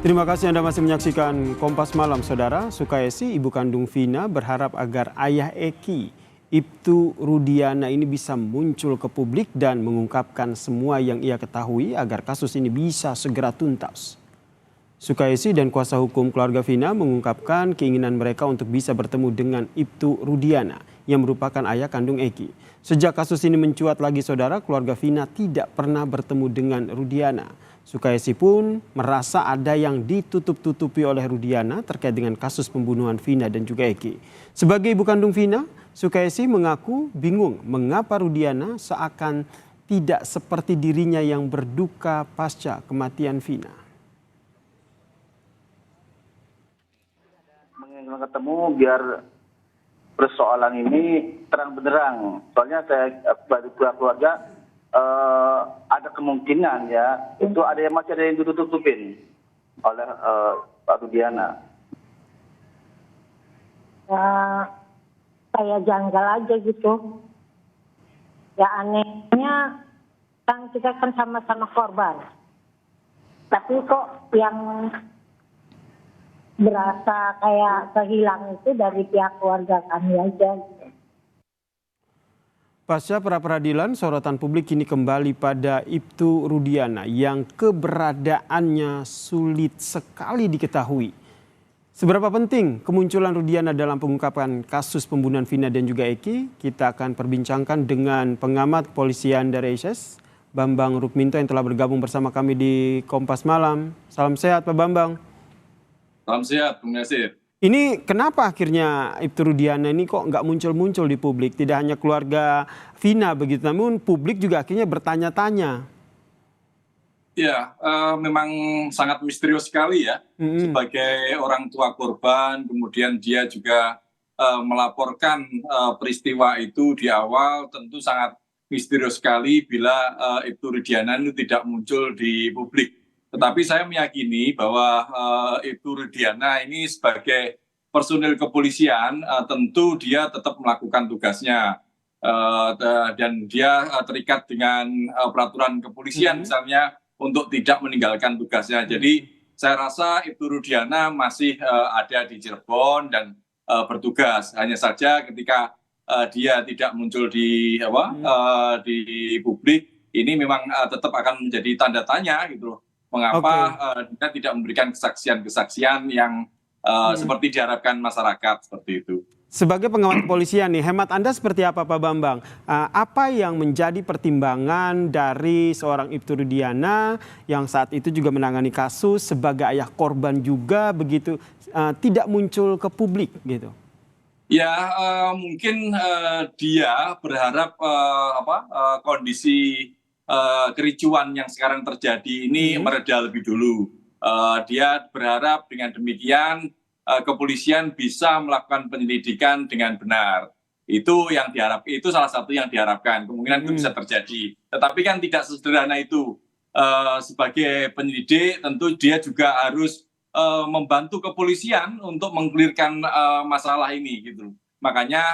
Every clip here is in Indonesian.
Terima kasih Anda masih menyaksikan Kompas Malam, Saudara. Sukaesi, ibu kandung Vina, berharap agar ayah Eki, Ibtu Rudiana ini bisa muncul ke publik dan mengungkapkan semua yang ia ketahui agar kasus ini bisa segera tuntas. Sukaesi dan kuasa hukum keluarga Vina mengungkapkan keinginan mereka untuk bisa bertemu dengan Ibtu Rudiana yang merupakan ayah kandung Eki. Sejak kasus ini mencuat lagi, Saudara, keluarga Vina tidak pernah bertemu dengan Rudiana. Sukaesi pun merasa ada yang ditutup-tutupi oleh Rudiana terkait dengan kasus pembunuhan Vina dan juga Eki. Sebagai ibu kandung Vina, Sukaesi mengaku bingung mengapa Rudiana seakan tidak seperti dirinya yang berduka pasca kematian Vina. Menginginkan ketemu biar persoalan ini terang benderang. Soalnya saya dari pihak keluarga ada kemungkinan ya itu masih ada yang ditutup-tutupin oleh Pak Rudiana. Kayak janggal aja gitu. Ya anehnya kan kita kan sama-sama korban. Tapi kok yang berasa kayak kehilang itu dari pihak keluarga kami aja. Pasca pra-peradilan, sorotan publik kini kembali pada Ibtu Rudiana yang keberadaannya sulit sekali diketahui. Seberapa penting kemunculan Rudiana dalam pengungkapan kasus pembunuhan Vina dan juga Eki? Kita akan perbincangkan dengan pengamat kepolisian dari ISIS, Bambang Rukminto, yang telah bergabung bersama kami di Kompas Malam. Salam sehat Pak Bambang. Salam sehat, Bung Yasir. Ini kenapa akhirnya Ibtu Rudiana ini kok nggak muncul-muncul di publik? Tidak hanya keluarga Vina begitu, namun publik juga akhirnya bertanya-tanya. Ya, memang sangat misterius sekali ya. Sebagai orang tua korban, kemudian dia juga melaporkan peristiwa itu di awal, tentu sangat misterius sekali bila Ibtu Rudiana itu tidak muncul di publik. Tetapi saya meyakini bahwa Ibtu Rudiana ini sebagai personil kepolisian tentu dia tetap melakukan tugasnya dan dia terikat dengan peraturan kepolisian misalnya untuk tidak meninggalkan tugasnya. Jadi saya rasa Ibtu Rudiana masih ada di Cirebon dan bertugas. Hanya saja ketika dia tidak muncul di di publik, ini memang tetap akan menjadi tanda tanya gitu loh. Mengapa dia tidak memberikan kesaksian-kesaksian yang seperti diharapkan masyarakat seperti itu. Sebagai pengamat kepolisian nih, hemat Anda seperti apa Pak Bambang? Apa yang menjadi pertimbangan dari seorang Ibtu Rudiana yang saat itu juga menangani kasus sebagai ayah korban juga begitu tidak muncul ke publik gitu? Ya mungkin dia berharap kondisi kericuan yang sekarang terjadi ini mereda lebih dulu. Dia berharap dengan demikian kepolisian bisa melakukan penyelidikan dengan benar. Itu yang diharapkan, itu salah satu yang diharapkan. Kemungkinan itu bisa terjadi. Tetapi kan tidak sesederhana itu. Sebagai penyelidik tentu dia juga harus membantu kepolisian untuk mengklirkan masalah ini gitu. Makanya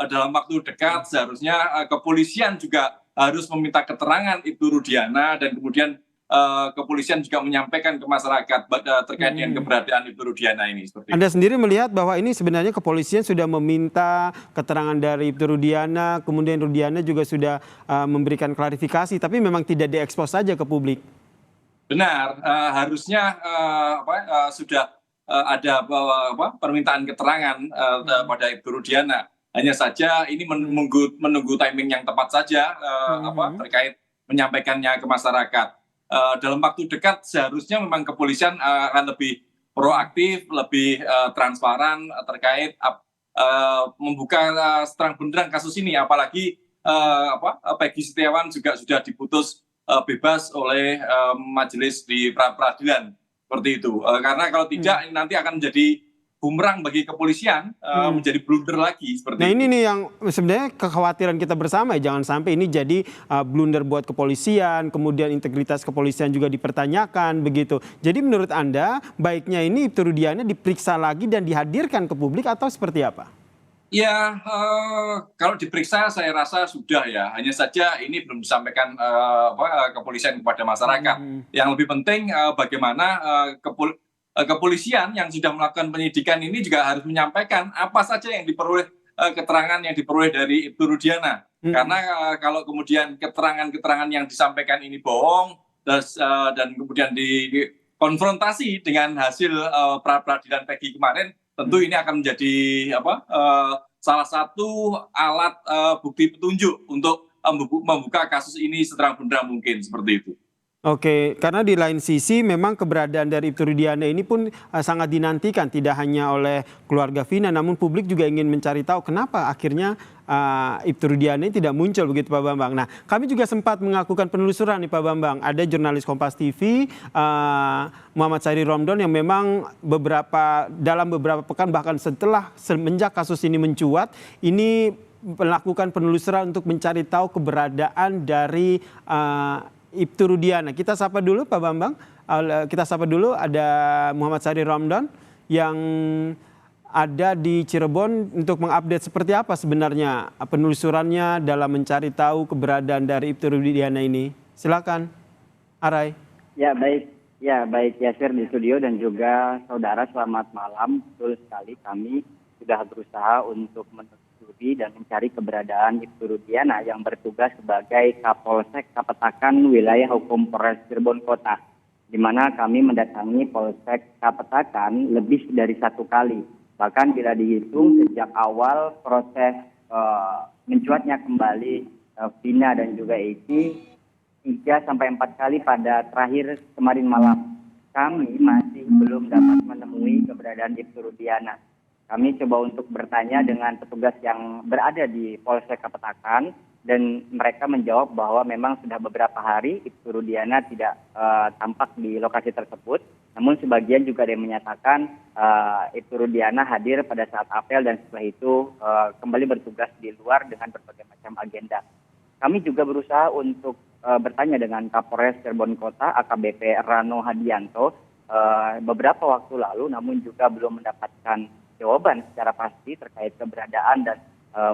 dalam waktu dekat seharusnya kepolisian juga harus meminta keterangan Ibtu Rudiana dan kemudian kepolisian juga menyampaikan ke masyarakat terkait dengan keberadaan Ibtu Rudiana ini. Anda sendiri melihat bahwa ini sebenarnya kepolisian sudah meminta keterangan dari Ibtu Rudiana, kemudian Rudiana juga sudah memberikan klarifikasi, tapi memang tidak diekspos saja ke publik. Benar, harusnya sudah ada permintaan keterangan pada Ibtu Rudiana. Hanya saja ini menunggu timing yang tepat saja terkait menyampaikannya ke masyarakat. Dalam waktu dekat seharusnya memang kepolisian akan lebih proaktif, lebih transparan terkait membuka terang benderang kasus ini. Apalagi Peggy Setiawan juga sudah diputus bebas oleh majelis di peradilan seperti itu. Karena kalau tidak nanti akan menjadi bumerang bagi kepolisian, menjadi blunder lagi seperti itu. Ini nih yang sebenarnya kekhawatiran kita bersama, jangan sampai ini jadi blunder buat kepolisian, kemudian integritas kepolisian juga dipertanyakan begitu. Jadi menurut Anda baiknya ini Ibtu Rudiana diperiksa lagi dan dihadirkan ke publik atau seperti apa? Ya, kalau diperiksa saya rasa sudah ya. Hanya saja ini belum disampaikan kepolisian kepada masyarakat. Yang lebih penting bagaimana kepolisian yang sudah melakukan penyidikan ini juga harus menyampaikan apa saja yang diperoleh keterangan yang diperoleh dari Ibtu Rudiana. Karena kalau kemudian keterangan-keterangan yang disampaikan ini bohong dan kemudian dikonfrontasi dengan hasil pra-peradilan Peggy kemarin, tentu ini akan menjadi salah satu alat bukti petunjuk untuk membuka kasus ini seterang-benderang mungkin, seperti itu. Oke, karena di lain sisi memang keberadaan dari Ibtu Rudiana ini pun sangat dinantikan, tidak hanya oleh keluarga Vina, namun publik juga ingin mencari tahu kenapa akhirnya Ibtu Rudiana ini tidak muncul, begitu Pak Bambang. Nah, kami juga sempat melakukan penelusuran nih Pak Bambang. Ada jurnalis Kompas TV, Muhammad Syahri Romdon, yang memang dalam beberapa pekan bahkan semenjak kasus ini mencuat, ini melakukan penelusuran untuk mencari tahu keberadaan dari Ibtu Rudiana. Kita sapa dulu Pak Bambang. Kita sapa dulu ada Muhammad Syahri Romdon yang ada di Cirebon untuk mengupdate seperti apa sebenarnya penelusurannya dalam mencari tahu keberadaan dari Ibtu Rudiana ini. Silakan, Arai. Ya baik Yasir di studio dan juga saudara, selamat malam. Betul sekali, kami sudah berusaha untuk menelusuri dan mencari keberadaan Ibtu Rudiana yang bertugas sebagai Kapolsek Kapetakan Wilayah Hukum Polres Cirebon Kota, di mana kami mendatangi Polsek Kapetakan lebih dari 1 kali. Bahkan bila dihitung sejak awal proses mencuatnya kembali Vina dan juga Eki 3-4 kali pada terakhir kemarin malam, kami masih belum dapat menemui keberadaan Ibtu Rudiana. Kami coba untuk bertanya dengan petugas yang berada di Polsek Kapetakan dan mereka menjawab bahwa memang sudah beberapa hari Ibtu Rudiana tidak tampak di lokasi tersebut. Namun sebagian juga ada yang menyatakan Ibtu Rudiana hadir pada saat apel dan setelah itu kembali bertugas di luar dengan berbagai macam agenda. Kami juga berusaha untuk bertanya dengan Kapolres Cirebon Kota AKBP Rano Hadianto beberapa waktu lalu, namun juga belum mendapatkan jawaban secara pasti terkait keberadaan dan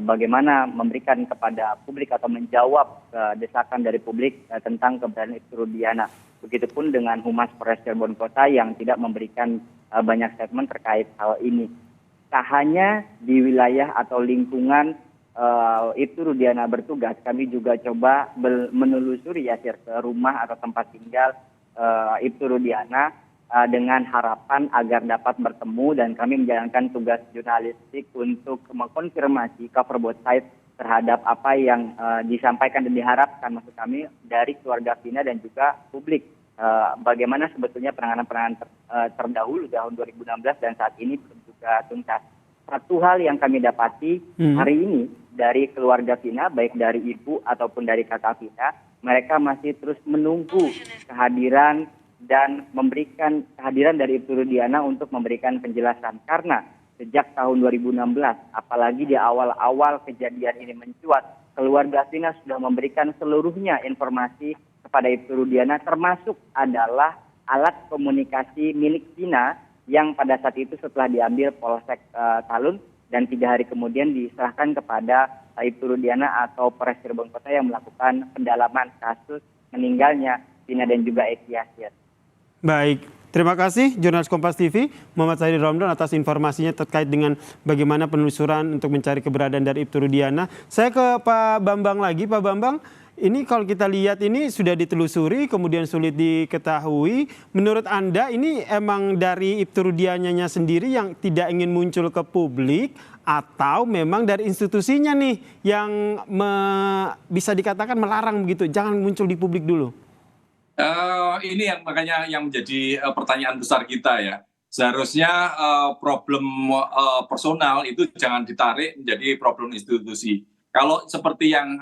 bagaimana memberikan kepada publik atau menjawab desakan dari publik tentang keberadaan Ibtu Rudiana. Begitupun dengan Humas Polres Cirebon Kota yang tidak memberikan banyak statement terkait hal ini. Tak hanya di wilayah atau lingkungan Ibtu Rudiana bertugas, kami juga coba menelusuri Yasir ke rumah atau tempat tinggal Ibtu Rudiana dengan harapan agar dapat bertemu, dan kami menjalankan tugas jurnalistik untuk mengkonfirmasi cover both sides terhadap apa yang disampaikan dan diharapkan maksud kami dari keluarga Vina dan juga publik. Bagaimana sebetulnya penanganan terdahulu tahun 2016 dan saat ini belum juga tuntas. Satu hal yang kami dapati hari ini dari keluarga Vina, baik dari ibu ataupun dari kakak Vina, mereka masih terus menunggu kehadiran dan memberikan kehadiran dari Ibtu Rudiana untuk memberikan penjelasan. Karena sejak tahun 2016, apalagi di awal-awal kejadian ini mencuat, keluarga Vina sudah memberikan seluruhnya informasi kepada Ibtu Rudiana, termasuk adalah alat komunikasi milik Vina yang pada saat itu setelah diambil Polsek Talun dan 3 hari kemudian diserahkan kepada Ibtu Rudiana atau Polres Cirebon Kota yang melakukan pendalaman kasus meninggalnya Vina dan juga Eki Yasir. Baik, terima kasih jurnalis Kompas TV Muhammad Syahri Romdon atas informasinya terkait dengan bagaimana penelusuran untuk mencari keberadaan dari Ibtu Rudiana. Saya ke Pak Bambang lagi, Pak Bambang. Ini kalau kita lihat ini sudah ditelusuri kemudian sulit diketahui. Menurut Anda ini emang dari Ibtu Rudiananya sendiri yang tidak ingin muncul ke publik atau memang dari institusinya nih yang bisa dikatakan melarang begitu, jangan muncul di publik dulu? Ini yang makanya yang menjadi pertanyaan besar kita ya. Seharusnya problem personal itu jangan ditarik menjadi problem institusi. Kalau seperti yang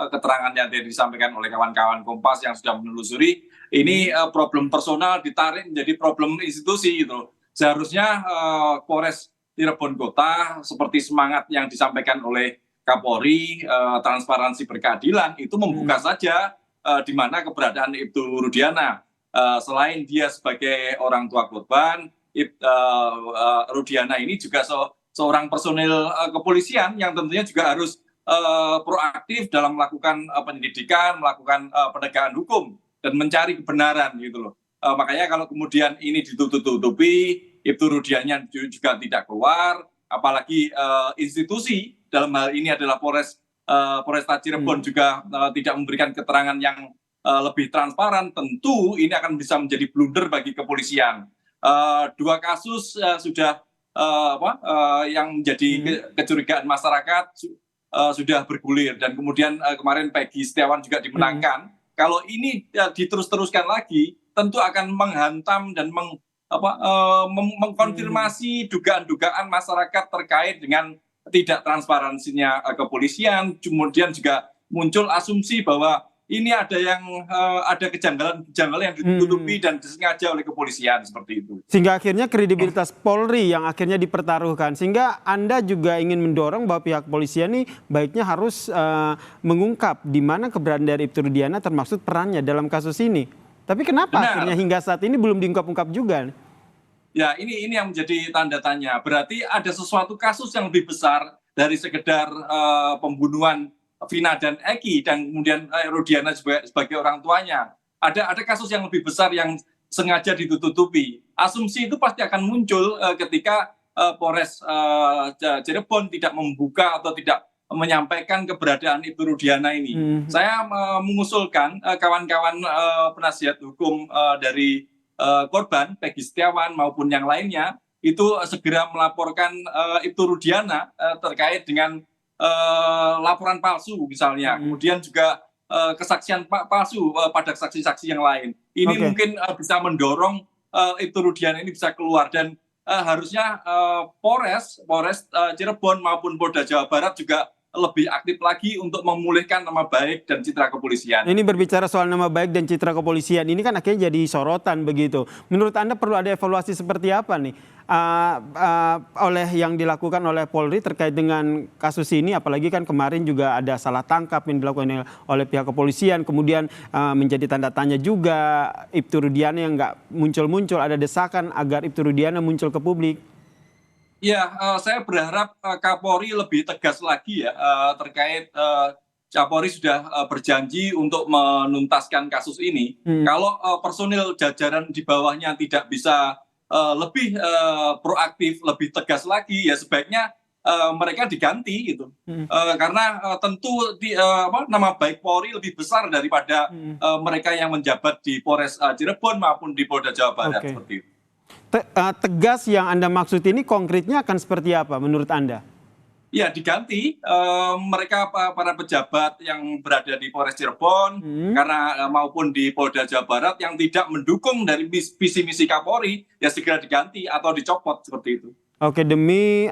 keterangannya yang disampaikan oleh kawan-kawan Kompas yang sudah menelusuri, ini problem personal ditarik menjadi problem institusi gitu. Seharusnya Polres Cirebon Kota seperti semangat yang disampaikan oleh Kapolri, transparansi berkeadilan itu membuka saja di mana keberadaan Ibtu Rudiana. Selain dia sebagai orang tua korban, Rudiana ini juga seorang personil kepolisian yang tentunya juga harus proaktif dalam melakukan penyelidikan, melakukan penegakan hukum dan mencari kebenaran gitu loh. Makanya kalau kemudian ini ditutup-tutupi, Ibtu Rudiana juga tidak keluar, apalagi institusi dalam hal ini adalah Polresta Cirebon juga tidak memberikan keterangan yang lebih transparan, tentu ini akan bisa menjadi blunder bagi kepolisian. 2 kasus sudah yang menjadi kecurigaan masyarakat sudah bergulir, dan kemudian kemarin Peggy Setiawan juga dimenangkan. Kalau ini diterus-teruskan lagi, tentu akan menghantam dan mengkonfirmasi dugaan-dugaan masyarakat terkait dengan tidak transparansinya kepolisian. Kemudian juga muncul asumsi bahwa ini ada kejanggalan yang ditutupi dan disengaja oleh kepolisian, seperti itu. Sehingga akhirnya kredibilitas Polri yang akhirnya dipertaruhkan. Sehingga Anda juga ingin mendorong bahwa pihak kepolisian ini baiknya harus mengungkap di mana keberadaan dari Ibtu Rudiana, termasuk perannya dalam kasus ini. Tapi kenapa akhirnya hingga saat ini belum diungkap-ungkap juga? Ya, ini yang menjadi tanda tanya. Berarti ada sesuatu kasus yang lebih besar dari sekedar pembunuhan Vina dan Eki dan kemudian Rudiana sebagai orang tuanya. Ada kasus yang lebih besar yang sengaja ditutupi. Asumsi itu pasti akan muncul ketika Polres Cirebon tidak membuka atau tidak menyampaikan keberadaan Ibtu Rudiana ini. Saya mengusulkan kawan-kawan penasihat hukum dari korban, Peggy Setiawan maupun yang lainnya, itu segera melaporkan Ibtu Rudiana terkait dengan laporan palsu misalnya, kemudian juga kesaksian palsu pada saksi-saksi yang lain. Ini mungkin bisa mendorong Ibtu Rudiana ini bisa keluar, dan harusnya Polres Cirebon maupun Polda Jawa Barat juga lebih aktif lagi untuk memulihkan nama baik dan citra kepolisian. Ini berbicara soal nama baik dan citra kepolisian, ini kan akhirnya jadi sorotan begitu. Menurut Anda perlu ada evaluasi seperti apa nih oleh yang dilakukan oleh Polri terkait dengan kasus ini? Apalagi kan kemarin juga ada salah tangkap yang dilakukan oleh pihak kepolisian, kemudian menjadi tanda tanya juga Ibtu Rudiana yang nggak muncul-muncul, ada desakan agar Ibtu Rudiana muncul ke publik. Ya, saya berharap Kapolri lebih tegas lagi ya terkait Kapolri sudah berjanji untuk menuntaskan kasus ini. Kalau personil jajaran di bawahnya tidak bisa lebih proaktif, lebih tegas lagi, ya sebaiknya mereka diganti gitu. Karena tentu nama baik Polri lebih besar daripada mereka yang menjabat di Polres Cirebon maupun di Polda Jawa Barat, seperti itu. Tegas yang Anda maksud ini konkretnya akan seperti apa menurut Anda? Ya, diganti mereka para pejabat yang berada di Polres Cirebon karena maupun di Polda Jawa Barat yang tidak mendukung dari visi misi Kapolri, ya segera diganti atau dicopot, seperti itu. Oke, demi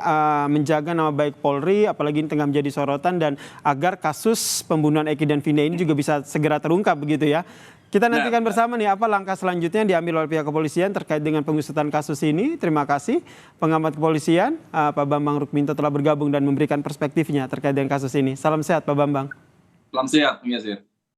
menjaga nama baik Polri, apalagi ini tengah menjadi sorotan, dan agar kasus pembunuhan Eki dan Vina ini juga bisa segera terungkap begitu ya. Kita nantikan bersama nih apa langkah selanjutnya yang diambil oleh pihak kepolisian terkait dengan pengusutan kasus ini. Terima kasih pengamat kepolisian Pak Bambang Rukminto telah bergabung dan memberikan perspektifnya terkait dengan kasus ini. Salam sehat Pak Bambang. Salam sehat, Bung Yasir.